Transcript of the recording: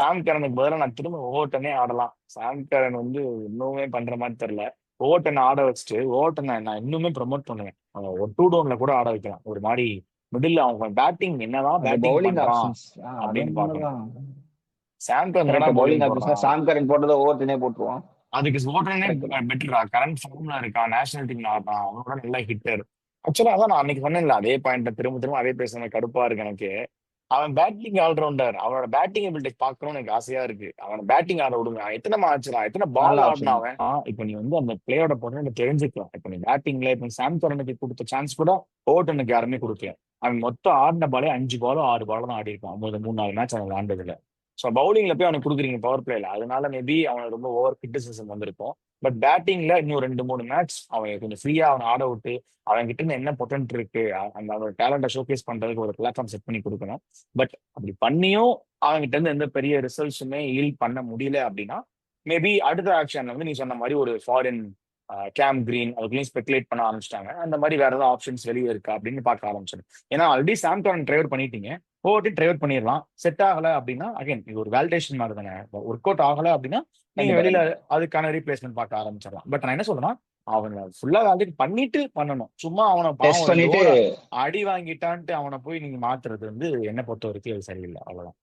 சாம் கரனுக்கு பதிலா நான் திரும்ப ஓவர்டனே ஆடலாம். சாம் கரன் வந்து இன்னுமே பண்ற மாதிரி தெரியல. ஓவர்டன் ஆட வச்சுட்டு ஓவர்டனை நான் இன்னுமே ப்ரமோட் பண்ணுவேன். ஒரு டூ டவுன்ல கூட ஆட வைக்கலாம். ஒரு மாதிரி மிடில் அவங்க பேட்டிங் என்னதான் அது பேட்டிங் பவுலிங் பண்றான் ஆப்ஷன்ஸ். அப்படின்னு அதுவும் பார்க்கணும். உண்மைதான். சாம் கரன் தானே கரெக்ட். பவுலிங் பவுலிங் ஆப்ஷன்ஸ்னா போடுறான். சாம் கரன் போட்டதை ஓவர்டனே போட்டுருவான். அதுக்கு ஓட்டனே கரெக்ட் தான். பெட்டரா. கரண்ட் ஃபார்ம்ல இருக்கான், நேஷனல் டீம்ல ஆடுறான், அவனோட நல்ல ஹிட்டர். ஆக்சுவலா அதான் நான் அன்னைக்கு சொன்னேன்ல, அதே பாயிண்ட் திரும்ப திரும்ப அதே பேசுறது கடுப்பா இருக்கு எனக்கு. அவன் பேட்டிங் ஆல்ரவுண்டர். அவனோட பேட்டிங் எபிலிட்டி பார்க்கணும்னு எனக்கு ஆசையா இருக்கு. அவன் பேட்டிங் ஆட விடுங்க. அவன் எத்தனை மேட்ச்னா எத்தனை நல்ல பால் ஆடினா ஆப்ஷன் தான். அவன். இப்போ நீ வந்து அந்த பிளேயோட பொண்ணு தெரிஞ்சுக்கலாம். இப்போ நீ பேட்டிங்ல இப்போ சாம் கரனுக்கு கொடுத்த சான்ஸ் கூட ஓட்டனுக்கு யாருமே கொடுக்கல. அவன் மொத்தம் ஆடின பாலே 5 பாலோ 6 பாலோ தான் ஆடி இருக்கான். 3-4 மேட்ச் அவன் விளாண்டதுல. ஸோ பவுலிங்ல போய் அவனுக்கு கொடுக்குறீங்க பவர் பிளேல, அதனால மேபி அவனுக்கு ரொம்ப ஓவர் கிரிட்டிசிசம் வந்திருக்கும். பட் பேட்டிங்ல இன்னும் 2-3 மேட்ச் அவன் கொஞ்சம் ஃப்ரீயா அவனை ஆட விட்டு அவன் கிட்ட இருந்து என்ன பொட்டன்ட் இருக்கு, அந்த அவனோட டேலண்ட்டை ஷோகேஸ் பண்றதுக்கு ஒரு பிளாட்ஃபார்ம் செட் பண்ணி கொடுக்கணும். பட் அப்படி பண்ணியும் அவங்ககிட்ட இருந்து எந்த பெரிய ரிசல்ட்ஸுமே ஈல்ட் பண்ண முடியல அப்படின்னா, மேபி அடுத்த ஆக்ஷன்ல வந்து நீ சொன்ன மாதிரி ஒரு ஃபாரின் கேம் கிரீன் அதுக்குள்ளேயும் ஸ்பெகுலேட் பண்ண ஆரம்பிச்சிட்டாங்க. அந்த மாதிரி வேற ஏதாவது ஆப்ஷன்ஸ் வெளியே இருக்கா அப்படின்னு பார்க்க ஆரம்பிச்சிடும். ஏன்னா ஆல்ரெடி சாம் கரன் ட்ரைவர் பண்ணிட்டீங்க, போட்டு ட்ரைவர் பண்ணிடலாம். செட் ஆகல அப்படின்னா அகைன் இது ஒரு வேலிடேஷன் மாதிரி தானே. ஒர்க் அவுட் ஆகல அப்படின்னா நீங்க கண்டிப்பா வெளியில கண்டிப்பா. அதுக்கான ரீப்ளேஸ்மெண்ட் பார்க்க ஆரம்பிச்சிடலாம். பட் நான் என்ன சொல்றேன்னா, அவனை ஃபுல்லா வேலிடேட் பண்ணிட்டு பண்ணணும். சும்மா அவனை பாவம் டெஸ்ட் ரெண்டு பண்ணிட்டு ஓவர் அடி வாங்கிட்டான்ட்டு அவனை போய் நீங்க மாத்துறது வந்து என்ன பொறுத்த வரைக்கும் அது சரியில்லை. அவ்வளவுதான்.